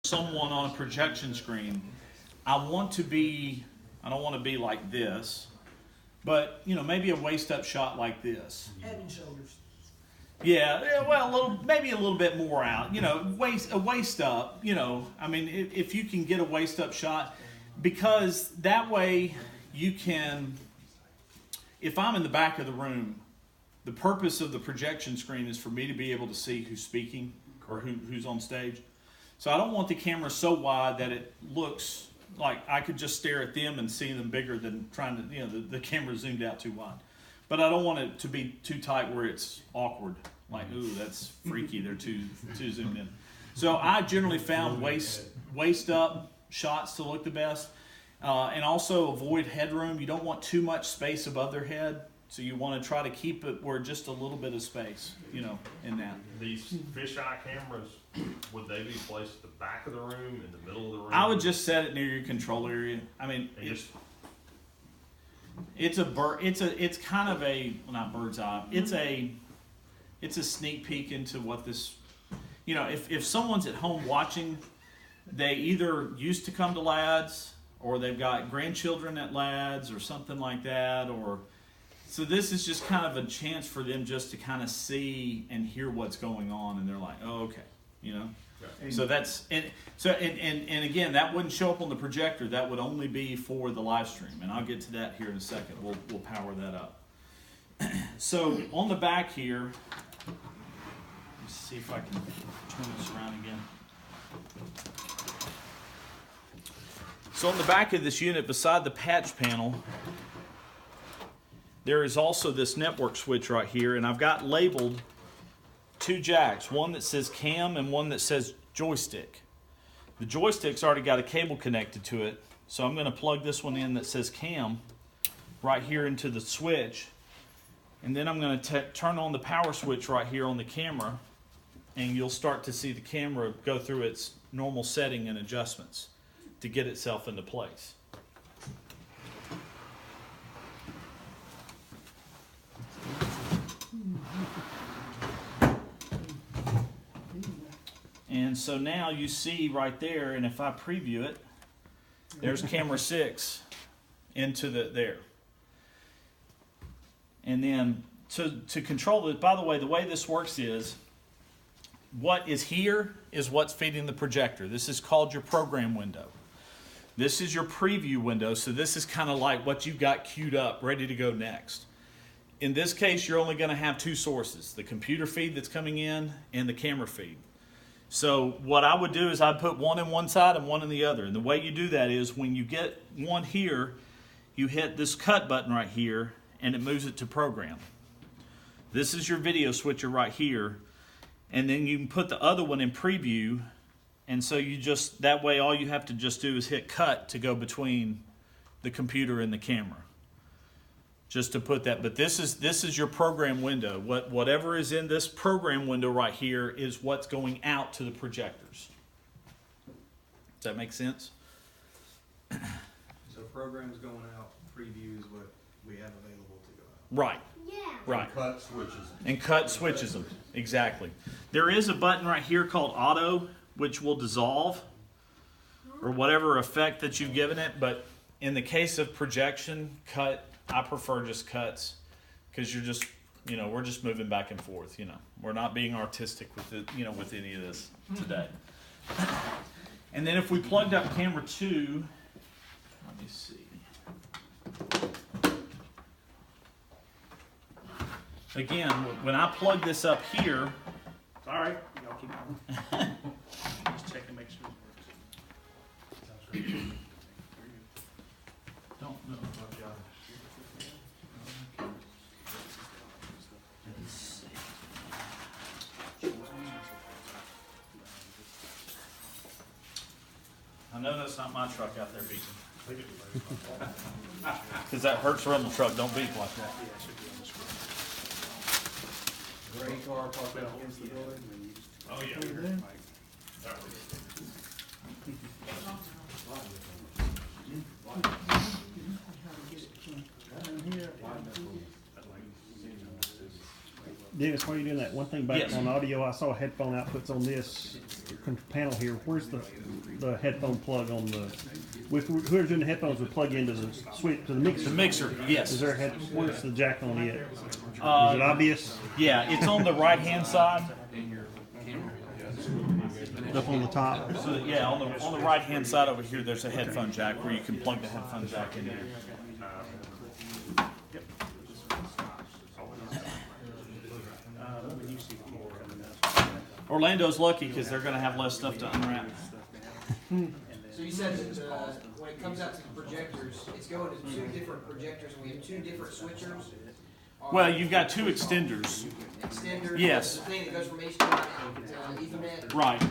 someone on a projection screen, I don't want to be like this, but maybe a waist up shot like this. Head and shoulders. Yeah, well, maybe a little bit more out. Waist up. I mean, if you can get a waist up shot, because that way you can. If I'm in the back of the room, the purpose of the projection screen is for me to be able to see who's speaking or who's on stage. So I don't want the camera so wide that it looks like I could just stare at them and see them bigger than trying to, the camera zoomed out too wide. But I don't want it to be too tight where it's awkward. Like, ooh, that's freaky. They're too zoomed in. So I generally found waist up shots to look the best. And also avoid headroom. You don't want too much space above their head. So you want to try to keep it where just a little bit of space, in that. These fisheye cameras, would they be placed at the back of the room, in the middle of the room? I would just set it near your control area. I mean, it's kind of a, well, not bird's eye. It's a sneak peek into what this, if someone's at home watching, they either used to come to LADS or they've got grandchildren at LADS or something like that, so this is just kind of a chance for them just to kind of see and hear what's going on, and they're like, oh, okay, So that's and again, that wouldn't show up on the projector. That would only be for the live stream, and I'll get to that here in a second. We'll power that up. So on the back here, let's see if I can turn this around again. So on the back of this unit, beside the patch panel, there is also this network switch right here, and I've got labeled 2 jacks, one that says cam and one that says joystick. The joystick's already got a cable connected to it, so I'm going to plug this one in that says cam right here into the switch, and then I'm going to turn on the power switch right here on the camera, and you'll start to see the camera go through its normal setting and adjustments to get itself into place. And so now you see right there, and if I preview it, there's camera 6 into there. And then to control it, by the way this works is, what is here is what's feeding the projector. This is called your program window. This is your preview window, so this is kind of like what you've got queued up, ready to go next. In this case, you're only going to have 2 sources, the computer feed that's coming in and the camera feed. So what I would do is I'd put one in one side and one in the other. And the way you do that is when you get one here, you hit this cut button right here, and it moves it to program. This is your video switcher right here. And then you can put the other one in preview, and so that way all you have to just do is hit cut to go between the computer and the camera. Just to put that, but this is your program window. Whatever is in this program window right here is what's going out to the projectors. Does that make sense? So programs going out, preview is what we have available to go out. Right. Yeah. Right. And cut switches them. Exactly. There is a button right here called auto, which will dissolve or whatever effect that you've given it. But in the case of projection, cut, I prefer just cuts, because you're just, we're just moving back and forth. We're not being artistic with it, with any of this today. And then if we plugged up camera 2, let me see. Again, when I plug this up here, Sorry, y'all keep going. Just check and make sure it works. don't know if I've got it. Let's see. I know that's not my truck out there beeping. Because that Hertz rental truck don't beep like that. Gray car parked out against the building. oh yeah. Dennis, while you're doing that, one thing back Yes. on audio, I saw headphone outputs on this. panel here, where's the headphone plug on the, with whoever's doing the headphones would plug into the switch, to the mixer? The mixer, yes. Is there a where's the jack on it? Is it obvious? Yeah, it's on the right-hand side. Up on the top? So yeah, on the right-hand side over here, there's a headphone jack where you can plug the headphone jack in there. Orlando's lucky because they're going to have less stuff to unwrap. So you said that when it comes out to the projectors, it's going to two different projectors, and we have two different switchers. Well, you've got two extenders. Extenders. Yes. The thing that goes from HDMI to Ethernet. Right.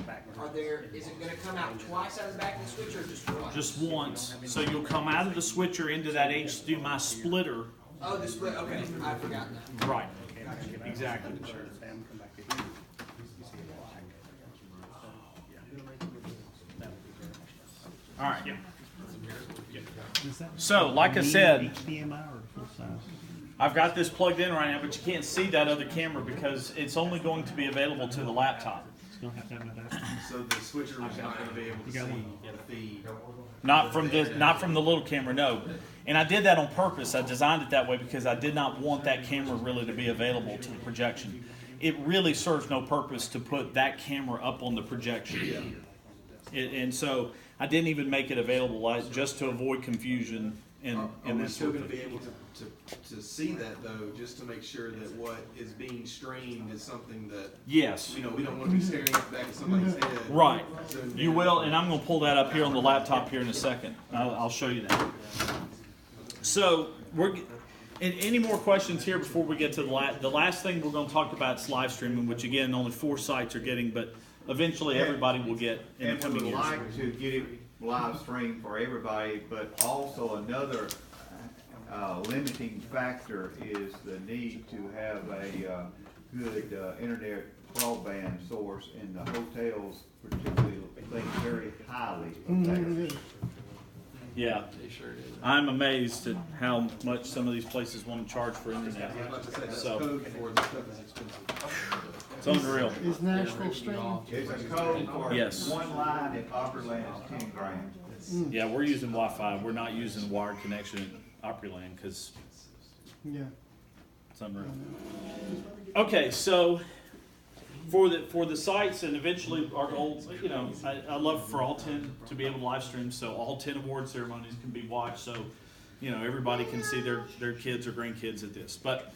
Is it going to come out twice out of the back of the switcher, or just once? Just once. So you'll come out of the switcher into that HDMI splitter. Oh, the split. Okay, I forgot that. Right. Exactly. All right. So, like I said, HDMI or full size? I've got this plugged in right now, but you can't see that other camera because it's only going to be available to the laptop. It's gonna have to have that. So the switcher is not gonna be able to see got one? the feed. Not from the little camera, no. And I did that on purpose. I designed it that way because I did not want that camera really to be available to the projection. It really serves no purpose to put that camera up on the projection. And so I didn't even make it available just to avoid confusion. Are And we still gonna be able to see that though, just to make sure that what is being streamed is something that, yes. you know, we don't wanna be staring at the back of somebody's head. Right. So- You will, and I'm going to pull that up here on the laptop here in a second. I'll show you that. So, any more questions here before we get to the last thing we're going to talk about is live streaming, which again, only 4 sites are getting, but eventually everybody will get in the And we coming would years. like to get it live streamed for everybody, but also another limiting factor is the need to have a good internet broadband source, and the hotels particularly think very highly of that. Yeah. I'm amazed at how much some of these places want to charge for internet. I was about to say, that's So, code for this stuff is expensive. it's unreal. Is Nashville streaming? It's a code for Yes. one line in Opryland is 10 grand. Yeah, we're using Wi-Fi. We're not using wired connection at Opryland because Yeah. it's unreal. Okay, so for the sites and eventually our goal, you know, I love for all 10 to be able to live stream, so all 10 award ceremonies can be watched, so you know everybody can see their kids or grandkids at this. But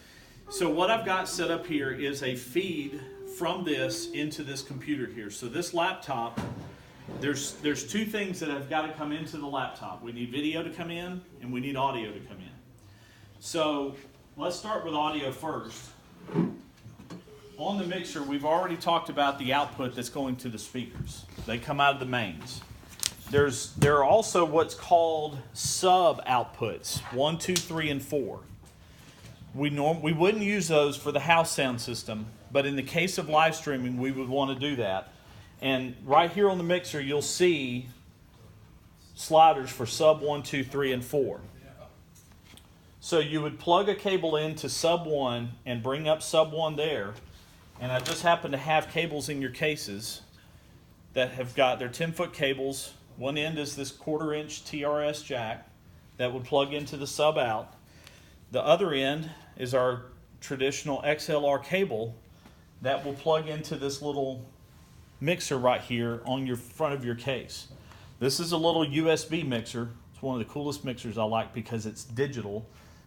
so what I've got set up here is a feed from this into this computer here. So this laptop, there's 2 things that have got to come into the laptop. We need video to come in and we need audio to come in. So let's start with audio first. On the mixer, we've already talked about the output that's going to the speakers. They come out of the mains. There are also what's called sub outputs, 1, 2, 3, and 4. We wouldn't use those for the house sound system, but in the case of live streaming, we would want to do that. And right here on the mixer, you'll see sliders for sub 1, 2, 3, and 4. So you would plug a cable into sub 1 and bring up sub 1 there. And I just happen to have cables in your cases that have got their 10-foot cables. One end is this 1/4-inch TRS jack that would plug into the sub out. The other end is our traditional XLR cable that will plug into this little mixer right here on your front of your case. This is a little USB mixer. It's one of the coolest mixers I like because it's digital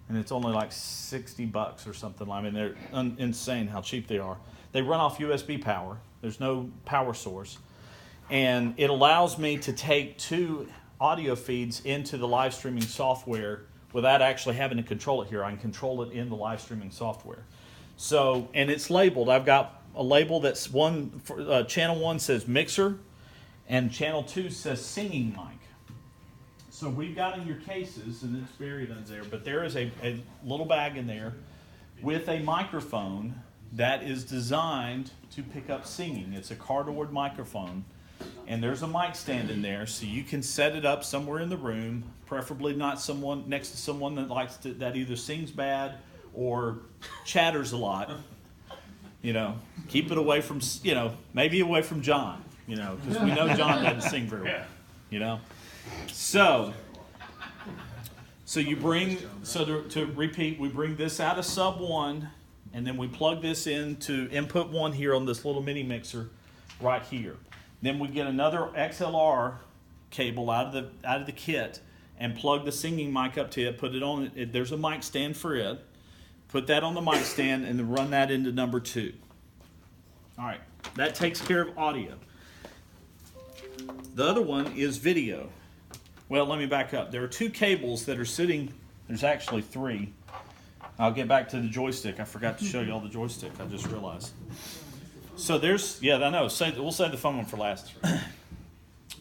and it's only like $60 or something. I mean, they're insane how cheap they are. They run off USB power. There's no power source. And it allows me to take 2 audio feeds into the live streaming software without actually having to control it here. I can control it in the live streaming software. So, and it's labeled. I've got a label that's channel 1 says mixer and channel 2 says singing mic. So we've got in your cases, and it's buried under there, but there is a little bag in there with a microphone that is designed to pick up singing. It's a cardboard microphone, and there's a mic stand in there, so you can set it up somewhere in the room, preferably not someone next to someone that either sings bad or chatters a lot. You know, keep it away from, maybe away from John. you know, because we know John doesn't sing very well, you know. So you bring, to repeat, we bring this out of sub 1, and then we plug this into input 1 here on this little mini mixer right here. Then we get another XLR cable out of the kit and plug the singing mic up to it, put it on, there's a mic stand for it, put that on the mic stand and then run that into number 2. All right, that takes care of audio. The other one is video. Well, let me back up. There are 2 cables that are sitting, there's actually 3. I'll get back to the joystick. I forgot to show you all the joystick, I just realized. So there's, yeah, I know, we'll save the fun one for last.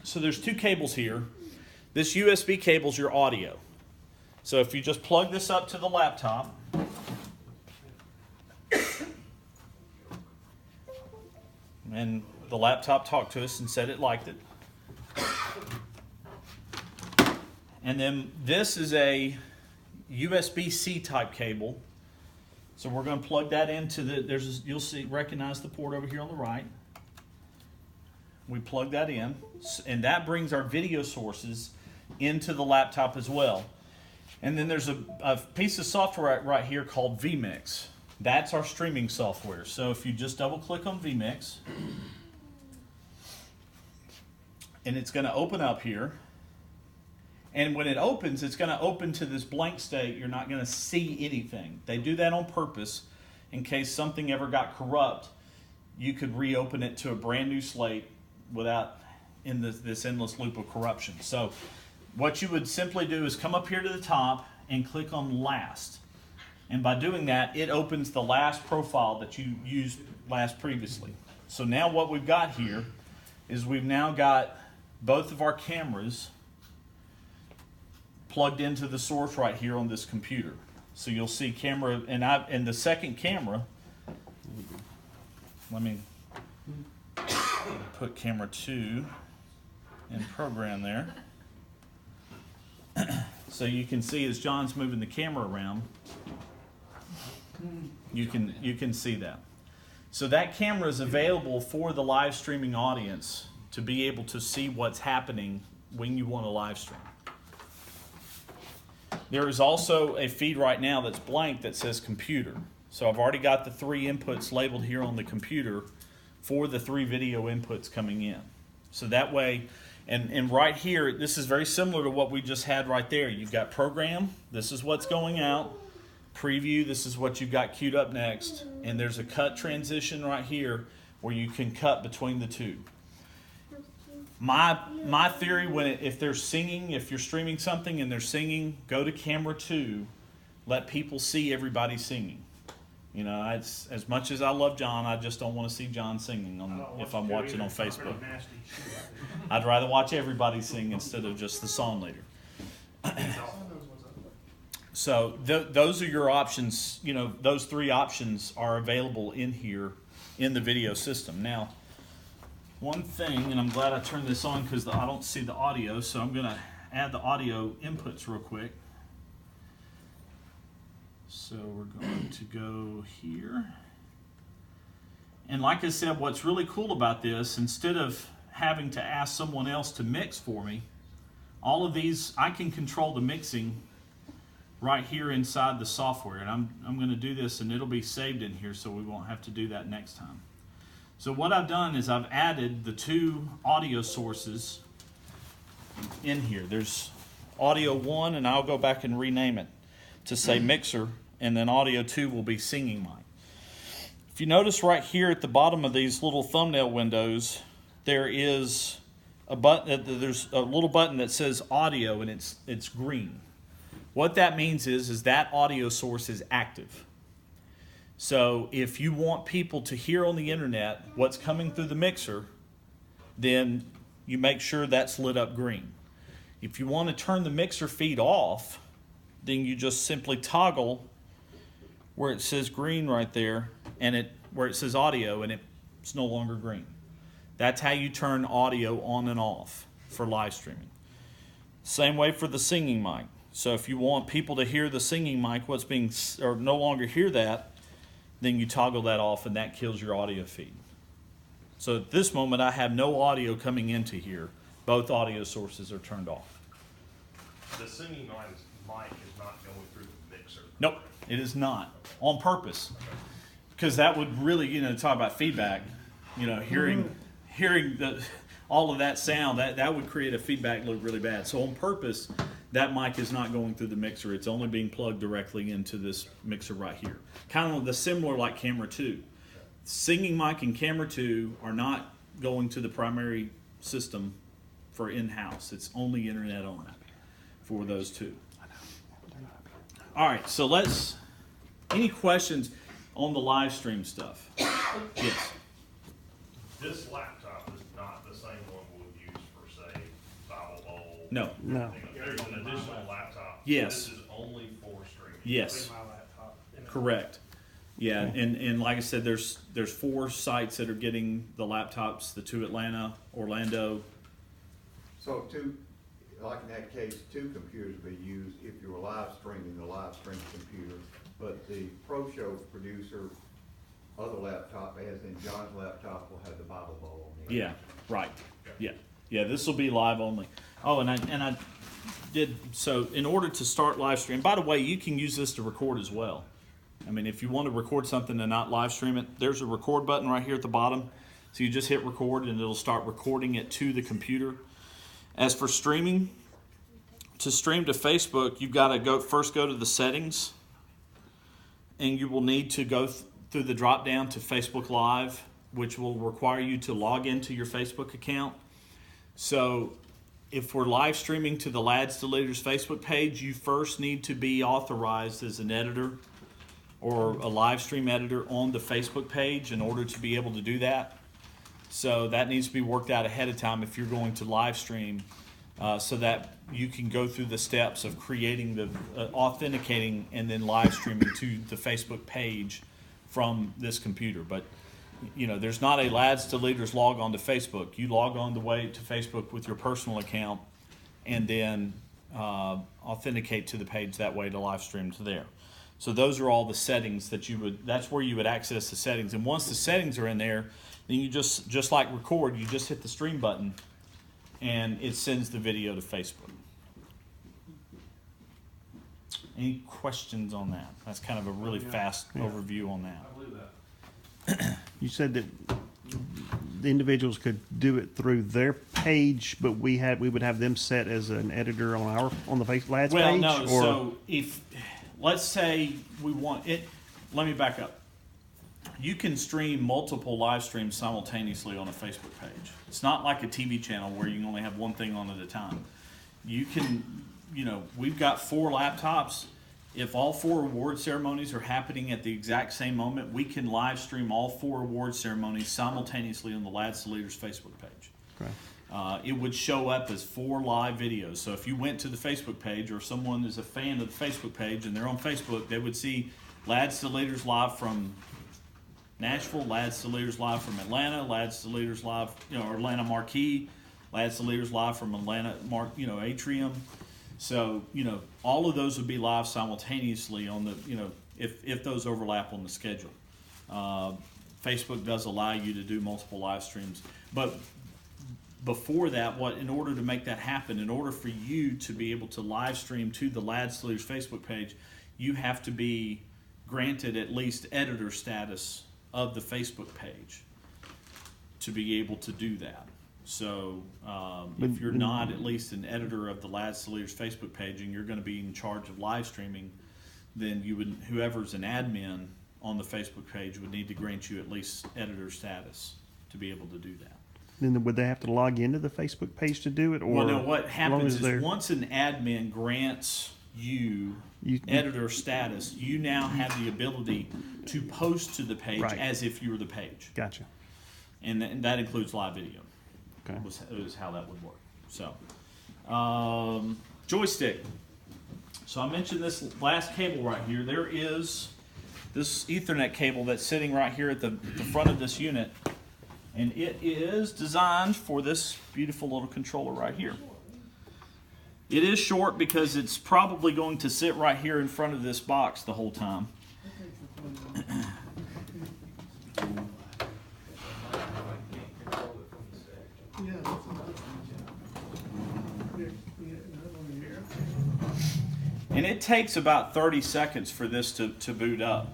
So there's 2 cables here. This USB cable is your audio. So if you just plug this up to the laptop, and the laptop talked to us and said it liked it. And then this is a USB-C type cable. So we're going to plug that into you'll recognize the port over here on the right. We plug that in, and that brings our video sources into the laptop as well. And then there's a piece of software right here called vMix. That's our streaming software. So if you just double click on vMix, and it's going to open up here. And when it opens, it's going to open to this blank state. You're not going to see anything. They do that on purpose in case something ever got corrupt. You could reopen it to a brand new slate without this endless loop of corruption. So what you would simply do is come up here to the top and click on last. And by doing that, it opens the last profile that you used last previously. So now what we've got here is we've now got both of our cameras plugged into the source right here on this computer. So you'll see camera, and the second camera, let me put camera 2 in program there. So you can see as John's moving the camera around, you can see that. So that camera is available for the live streaming audience to be able to see what's happening when you want to live stream. There is also a feed right now that's blank that says computer. So I've already got the 3 inputs labeled here on the computer for the 3 video inputs coming in. So that way, and right here, this is very similar to what we just had right there. You've got program, this is what's going out. Preview, this is what you've got queued up next. And there's a cut transition right here where you can cut between the 2. My theory, if they're singing, if you're streaming something and they're singing, go to camera 2, let people see everybody singing. You know, as much as I love John, I just don't want to see John singing if I'm watching on Facebook. I'd rather watch everybody sing instead of just the song leader. So those are your options. You know, those 3 options are available in here in the video system. Now, one thing, and I'm glad I turned this on because I don't see the audio, so I'm going to add the audio inputs real quick. So we're going to go here. And like I said, what's really cool about this, instead of having to ask someone else to mix for me, all of these, I can control the mixing right here inside the software. And I'm going to do this, and it'll be saved in here so we won't have to do that next time. So what I've done is I've added the 2 audio sources in here. There's audio 1, and I'll go back and rename it to say mixer, and then audio 2 will be singing mic. If you notice right here at the bottom of these little thumbnail windows, there is a button. There's a little button that says audio, and it's green. What that means is that audio source is active. So if you want people to hear on the internet what's coming through the mixer, then you make sure that's lit up green. If you want to turn the mixer feed off, then you just simply toggle where it says green right there, and where it says audio, and it's no longer green. That's how you turn audio on and off for live streaming. Same way for the singing mic. So if you want people to hear the singing mic, or no longer hear that, then you toggle that off, and that kills your audio feed. So at this moment, I have no audio coming into here. Both audio sources are turned off. The singing mic is not going through the mixer. Nope, it is not, on purpose. Because that would really, talk about feedback, hearing all of that sound, that would create a feedback loop really bad. So on purpose, that mic is not going through the mixer. It's only being plugged directly into this mixer right here. Kind of the similar like camera 2. Singing mic and camera 2 are not going to the primary system for in-house. It's only internet only for those two. All right, so any questions on the live stream stuff? Yes. This laptop is not the same one we'll use for, say, Bible Bowl. No. No. There's an additional laptop. Yes. This is only for streaming. Yes. My laptop. Correct. Yeah, and like I said, there's 4 sites that are getting the laptops, the 2 Atlanta, Orlando. So like in that case, 2 computers will be used if you're live streaming the live stream computer, but the Pro Show producer, other laptop, as in John's laptop, will have the Bible Bowl on it. Yeah, right. Yeah, this will be live only. Oh, and I did, so in order to start live stream, by the way, you can use this to record as well. I mean, if you want to record something and not live stream it, there's a record button right here at the bottom. So you just hit record and it'll start recording it to the computer. As for streaming, to stream to Facebook, you've got to first go to the settings, and you will need to go through the drop down to Facebook Live, which will require you to log into your Facebook account. So if we're live streaming to the Lads to Leaders Facebook page, you first need to be authorized as an editor or a live stream editor on the Facebook page in order to be able to do that. So that needs to be worked out ahead of time if you're going to live stream, so that you can go through the steps of creating the authenticating and then live streaming to the Facebook page from this computer. But there's not a Lads to Leaders log on to Facebook. You log on the way to Facebook with your personal account and then authenticate to the page that way to live stream to there. So those are all the settings that that's where you would access the settings. And once the settings are in there, then you just like record, you just hit the stream button and it sends the video to Facebook. Any questions on that? That's kind of a really fast overview on that. I believe that. You said that the individuals could do it through their page, but we would have them set as an editor on the Lads Well, page? no. Or? So let's say we want it. Let me back up. You can stream multiple live streams simultaneously on a Facebook page. It's not like a TV channel where you can only have one thing on at a time. You can, we've got 4 laptops. If all 4 award ceremonies are happening at the exact same moment, we can live stream all 4 award ceremonies simultaneously on the Lads to Leaders Facebook page. Okay. It would show up as 4 live videos. So if you went to the Facebook page, or someone is a fan of the Facebook page and they're on Facebook, they would see Lads to Leaders live from Nashville, Lads to Leaders live from Atlanta, Lads to Leaders live, Atlanta Marquee, Lads to Leaders live from Atlanta, Atrium. So, all of those would be live simultaneously on the, if those overlap on the schedule. Facebook does allow you to do multiple live streams. But before that, in order to make that happen, in order for you to be able to live stream to the Lads to Leaders Facebook page, you have to be granted at least editor status of the Facebook page to be able to do that. So if you're not at least an editor of the Lads to Leaders Facebook page and you're going to be in charge of live streaming, then whoever's an admin on the Facebook page would need to grant you at least editor status to be able to do that. Then would they have to log into the Facebook page to do it? Or Well, no, what happens as is once an admin grants you editor status, you now have the ability to post to the page Right. as if you were the page. Gotcha. And that includes live video. Okay. Was how that would work. So, joystick. So I mentioned this last cable right here. There is this Ethernet cable that's sitting right here at the front of this unit. And it is designed for this beautiful little controller right here. It is short because it's probably going to sit right here in front of this box the whole time. And it takes about 30 seconds for this to boot up.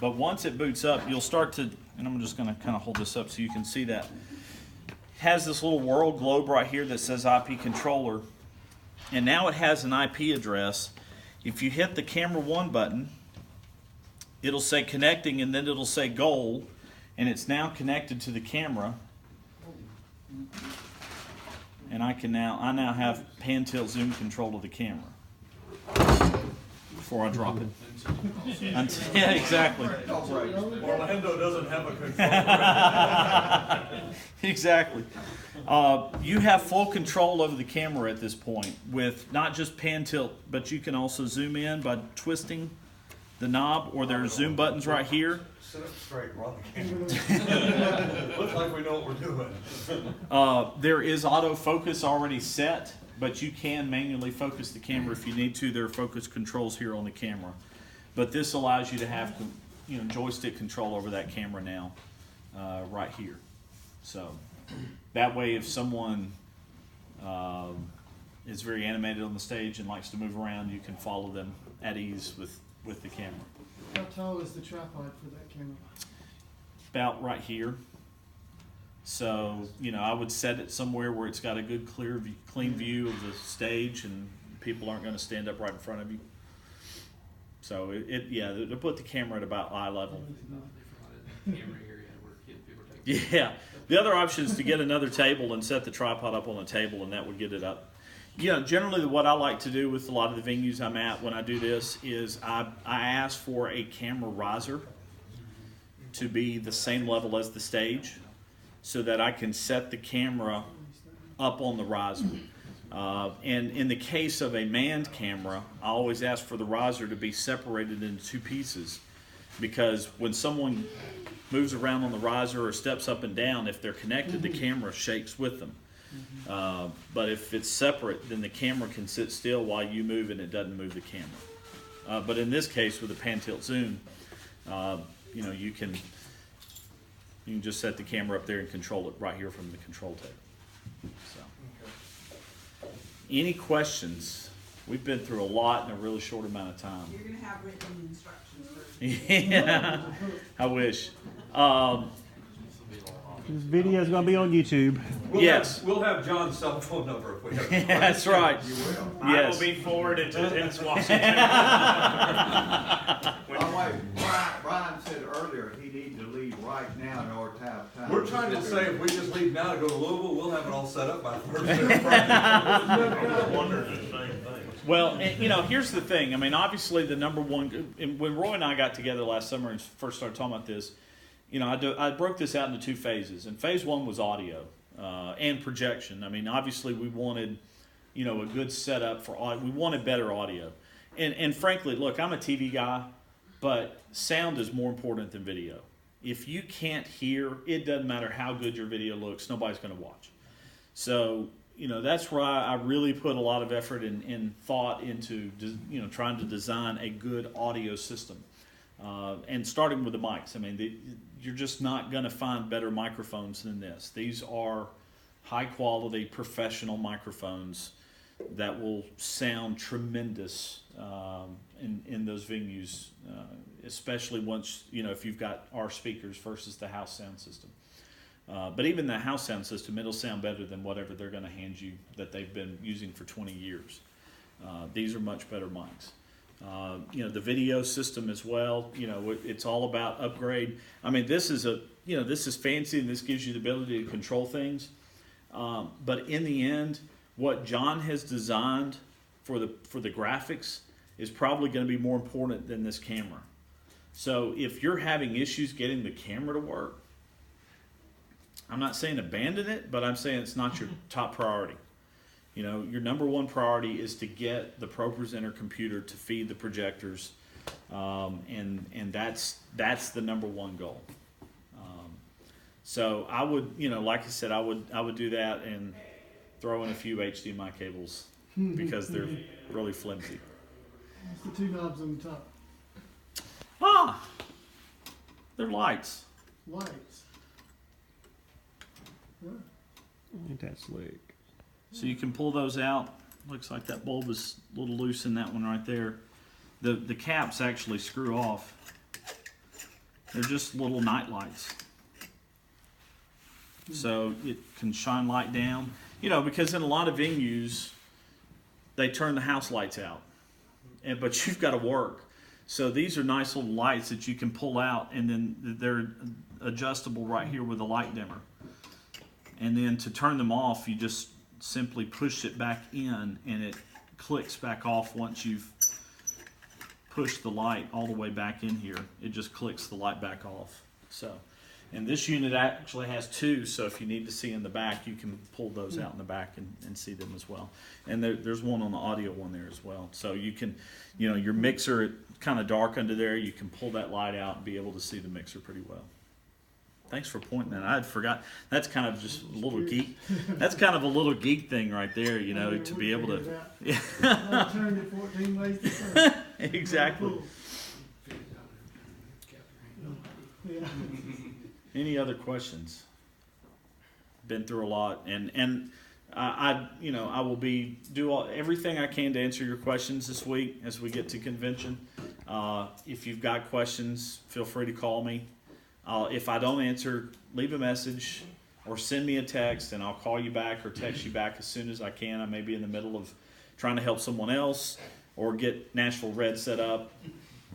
But once it boots up, you'll start to, and I'm just gonna kind of hold this up so you can see that. It has this little world globe right here that says IP controller. And now it has an IP address. If you hit the camera 1 button, it'll say connecting, and then it'll say goal, and it's now connected to the camera. And I now have pan, tilt, zoom control of the camera before I drop it. Yeah, exactly. Orlando doesn't have a controller. Exactly. You have full control over the camera at this point with not just pan tilt, but you can also zoom in by twisting the knob, or there's zoom buttons right here. Sit up straight, we're on the camera. Looks like we know what we're doing. There is autofocus already set, but you can manually focus the camera if you need to. There are focus controls here on the camera. But this allows you to have joystick control over that camera now, right here. So that way, if someone is very animated on the stage and likes to move around, you can follow them at ease with the camera. How tall is the tripod for that camera? About right here. So, I would set it somewhere where it's got a good, clean view of the stage, and people aren't going to stand up right in front of you. So, they'll put the camera at about eye level. Yeah. The other option is to get another table and set the tripod up on the table, and that would get it up. Generally what I like to do with a lot of the venues I'm at when I do this is I ask for a camera riser to be the same level as the stage so that I can set the camera up on the riser. And in the case of a manned camera, I always ask for the riser to be separated into 2 pieces, because when someone moves around on the riser or steps up and down, if they're connected, the camera shakes with them. But if it's separate, then the camera can sit still while you move and it doesn't move the camera. But in this case, with the pan tilt zoom, you can just set the camera up there and control it right here from the control table. So, any questions? We've been through a lot in a really short amount of time. You're going to have written instructions for Yeah, I wish. This video is going to be on YouTube. Yes. We'll have John's cell phone number if we have. Yeah, that's right. You will. I Yes. will be forwarded to Dennis Washington. Like Brian said earlier, he needs to leave right now in order to have time. We're trying to say if we just leave now to go to Louisville, we'll have it all set up by Thursday. I'm wondering the same thing. Well, and, here's the thing. I mean, obviously the number one, and when Roy and I got together last summer and first started talking about this, I broke this out into 2 phases. And phase 1 was audio and projection. I mean, obviously we wanted, a good setup for audio. We wanted better audio. And frankly, look, I'm a TV guy, but sound is more important than video. If you can't hear, it doesn't matter how good your video looks, nobody's going to watch. So, that's why I really put a lot of effort and thought into, trying to design a good audio system. And starting with the mics. I mean, you're just not going to find better microphones than this. These are high-quality, professional microphones that will sound tremendous in those venues, especially once, if you've got our speakers versus the house sound system. But even the house sound system, it'll sound better than whatever they're going to hand you that they've been using for 20 years. These are much better mics. The video system as well, it's all about upgrade. I mean, this is fancy, and this gives you the ability to control things. But in the end, what John has designed for the graphics is probably going to be more important than this camera. So if you're having issues getting the camera to work, I'm not saying abandon it, but I'm saying it's not your top priority. Your number one priority is to get the ProPresenter computer to feed the projectors, and that's the number one goal. So I would, like I said, I would do that and throw in a few HDMI cables because they're really flimsy. It's the 2 knobs on the top. They're lights. Lights. Huh. Ain't that slick? So you can pull those out looks like that bulb is a little loose in that one right there. The caps actually screw off. They're just little night lights. So it can shine light down. You know, because in a lot of venues, they turn the house lights out. But you've got to work. So these are nice little lights that you can pull out, and then they're adjustable right here with a light dimmer. And then to turn them off, you just simply push it back in, and it clicks back off once you've pushed the light all the way back in here. It just clicks the light back off. So, and this unit actually has two, so if you need to see in the back, you can pull those out in the back and see them as well. And there's one on the audio one there as well. So you can, you know, your mixer kind of dark under there, you can pull that light out and be able to see the mixer pretty well. Thanks for pointing that. I'd forgot. That's kind of just a little geek. That's kind of a little geek thing right there, you know, to be able to. Yeah. I turned it 14 ways to Sunday. Exactly. Yeah. Any other questions? Been through a lot, and I you know, I will do everything I can to answer your questions this week as we get to convention. If you've got questions, feel free to call me. If I don't answer, leave a message or send me a text, and I'll call you back or text you back as soon as I can. I may be in the middle of trying to help someone else or get Nashville Red set up.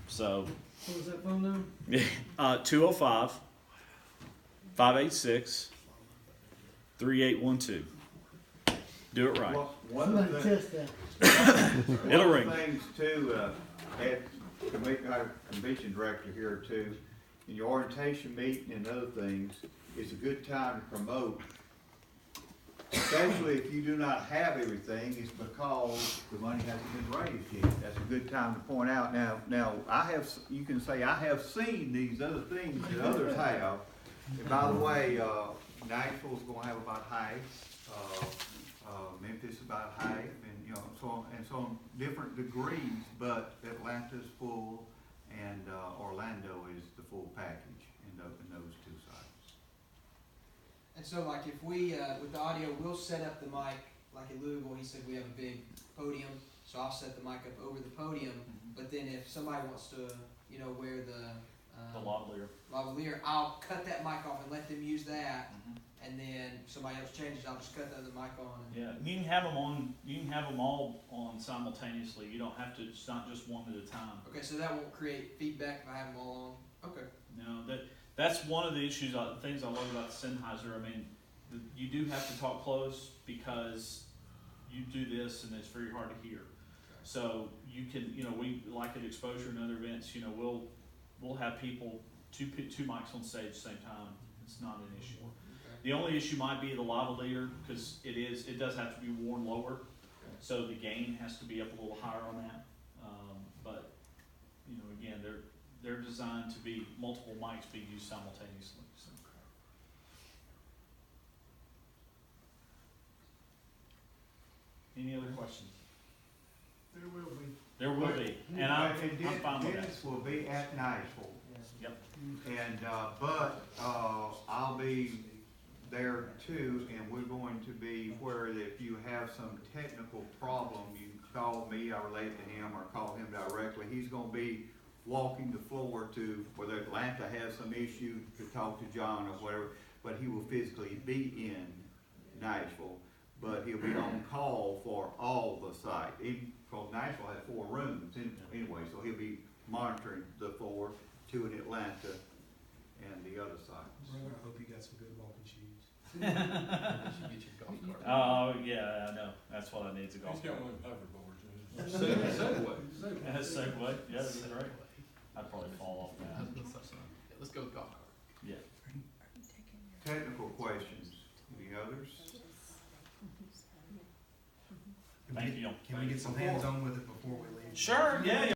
So, What was that phone number? 205-586-3812. Do it right. Well, one Somebody of the test that. It'll one of ring. the things too, Ed, to make our convention director here too, in your orientation meeting and other things, it's a good time to promote. Especially if you do not have everything, it's because the money hasn't been raised yet. That's a good time to point out. Now, you can say, I have seen these other things that others have. And by the way, Nashville's gonna have about half, Memphis about half, and you know, so on different degrees, but Atlanta's full, and Orlando is the full package in those two sites. And so like if we, with the audio, we'll set up the mic, like at Louisville, he said we have a big podium, so I'll set the mic up over the podium, but then if somebody wants to, you know, wear the lavalier, I'll cut that mic off and let them use that, and then if somebody else changes, I'll just cut the other mic on. And Yeah, you can have them on. You can have them all on simultaneously. You don't have to. It's not just one at a time. Okay, so that won't create feedback if I have them all on? Okay. No, that's one of the issues. Things I love about the Sennheiser. I mean, you do have to talk close because you do this, and it's very hard to hear. So you can, you know, we like at exposure and other events. You know, we'll have people two mics on stage at the same time. It's not an issue. The only issue might be the lavalier because it does have to be worn lower, so the gain has to be up a little higher on that. But you know, again, they're designed to be multiple mics being used simultaneously. So. Any other questions? There will be. There will be, and I'm fine with that. Dennis will be at Nashville. Yep. And, but, I'll be there too, and we're going to be where if you have some technical problem, you call me, I relate to him, or call him directly. He's gonna be walking the floor to, whether Atlanta has some issue, to talk to John or whatever, but he will physically be in Nashville, but he'll be on call for all the sites. Because Nashville has 4 rooms anyway, so he'll be monitoring the 4, 2 in Atlanta, and the other sites. I hope you got some good walking shoes. You should get your golf cart. Oh yeah, I know. That's what I need to go. He's got one hoverboard. Segway. Segway. Yeah, that's right. I'd probably fall off that. Let's go golf cart. Yeah. Technical questions, any others? Thank you. Can we get some hands-on with it before we leave? Sure. Yeah.